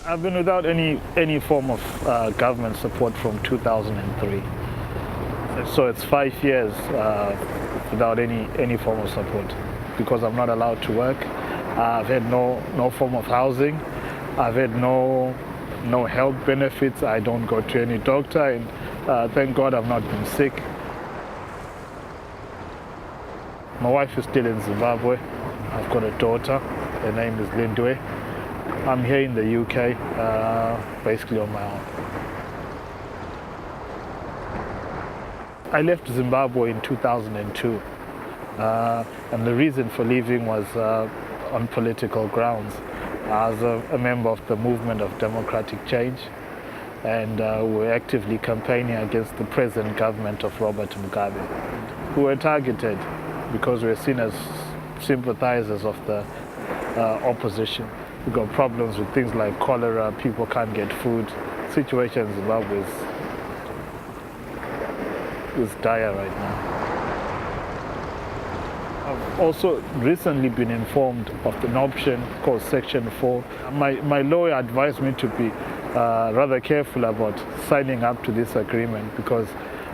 I've been without any form of government support from 2003. So it's 5 years without any form of support because I'm not allowed to work. I've had no form of housing. I've had no health benefits. I don't go to any doctor, and thank God I've not been sick. My wife is still in Zimbabwe. I've got a daughter. Her name is Lindwe. I'm here in the UK, basically on my own. I left Zimbabwe in 2002, and the reason for leaving was on political grounds. I was a member of the Movement of Democratic Change, and we were actively campaigning against the present government of Robert Mugabe. We were targeted because we were seen as sympathizers of the opposition. We've got problems with things like cholera, people can't get food. The situation in Zimbabwe is dire right now. I've also recently been informed of an option called Section 4. My lawyer advised me to be rather careful about signing up to this agreement because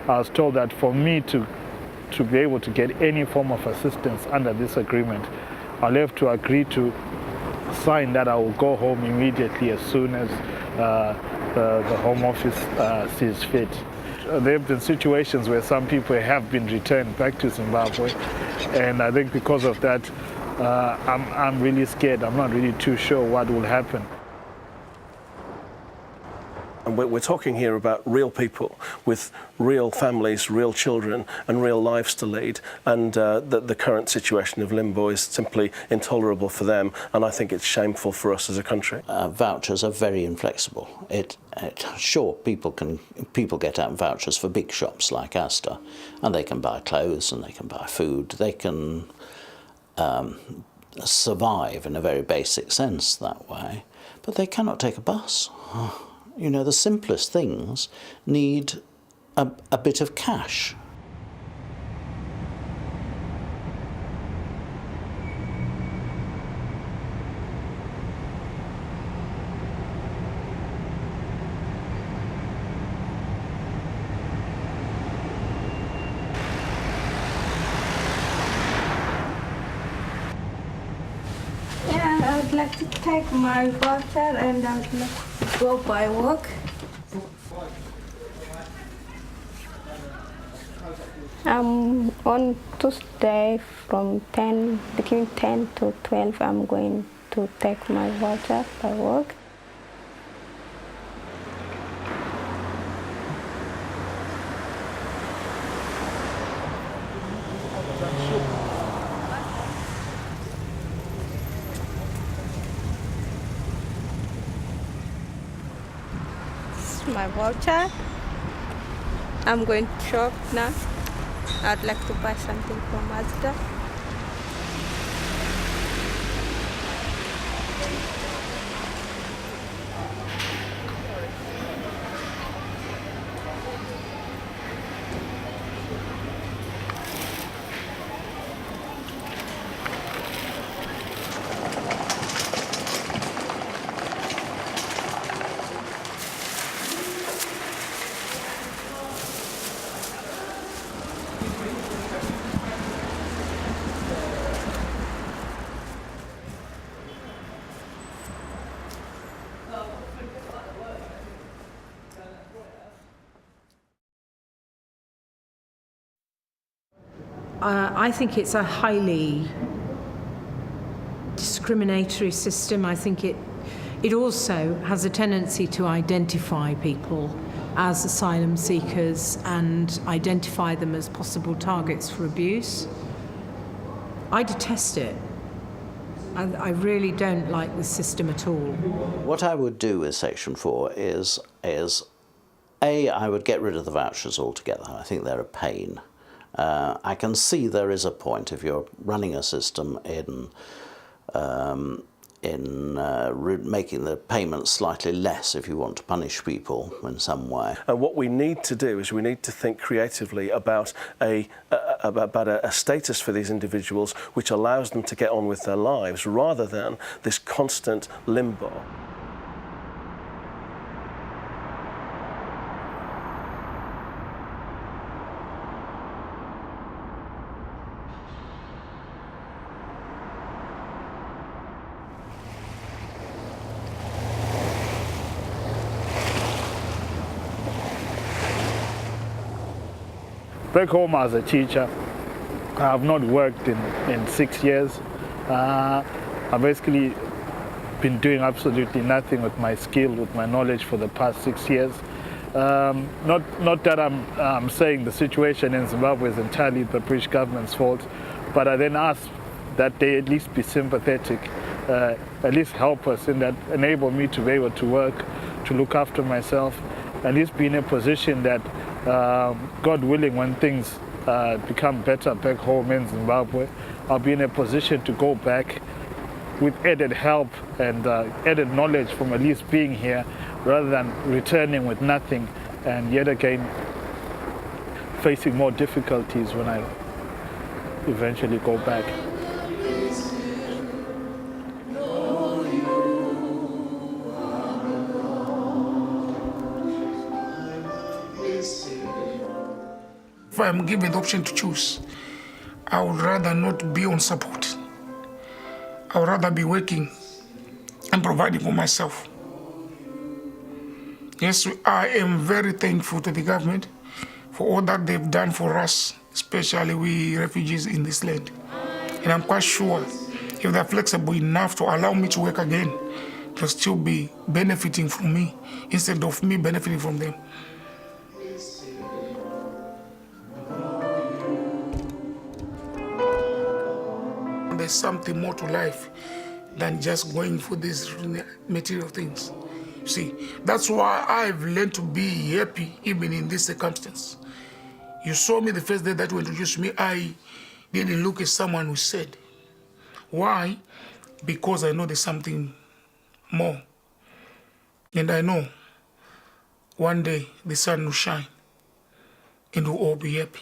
I was told that for me to be able to get any form of assistance under this agreement, I'll have to agree to sign that I will go home immediately as soon as the Home Office sees fit. There have been situations where some people have been returned back to Zimbabwe, and I think because of that, I'm really scared. I'm not really too sure what will happen. And we're talking here about real people with real families, real children and real lives to lead, and the current situation of limbo is simply intolerable for them, and I think it's shameful for us as a country. Vouchers are very inflexible. Sure, people get out vouchers for big shops like Asda, and they can buy clothes and they can buy food. They can survive in a very basic sense that way, but they cannot take a bus. You know, the simplest things need a bit of cash. Yeah, I would like to take my voucher and I would like to go by walk. On Tuesday between 10 to 12, I'm going to take my voucher by walk. This is my voucher. I'm going to shop now. I'd like to buy something from Asda. I think it's a highly discriminatory system. I think it also has a tendency to identify people as asylum seekers and identify them as possible targets for abuse. I detest it. I really don't like the system at all. What I would do with Section 4 is I would get rid of the vouchers altogether. I think they're a pain. I can see there is a point if you're running a system in making the payments slightly less if you want to punish people in some way. And what we need to do is we need to think creatively about a status for these individuals which allows them to get on with their lives rather than this constant limbo. back home as a teacher, I have not worked in 6 years. I've basically been doing absolutely nothing with my skill, with my knowledge for the past 6 years. Not that I'm saying the situation in Zimbabwe is entirely the British government's fault, but I then ask that they at least be sympathetic, at least help us in that, enable me to be able to work, to look after myself, at least be in a position that, God willing, when things become better back home in Zimbabwe, I'll be in a position to go back with added help and added knowledge from at least being here, rather than returning with nothing and yet again facing more difficulties when I eventually go back. If I'm given the option to choose, I would rather not be on support. I would rather be working and providing for myself. Yes, I am very thankful to the government for all that they've done for us, especially we refugees in this land. And I'm quite sure if they're flexible enough to allow me to work again, they'll still be benefiting from me instead of me benefiting from them. There's something more to life than just going for these material things. See, that's why I've learned to be happy even in this circumstance. You saw me the first day that you introduced me, I didn't look at someone who said. Why? Because I know there's something more. And I know one day the sun will shine and we'll all be happy.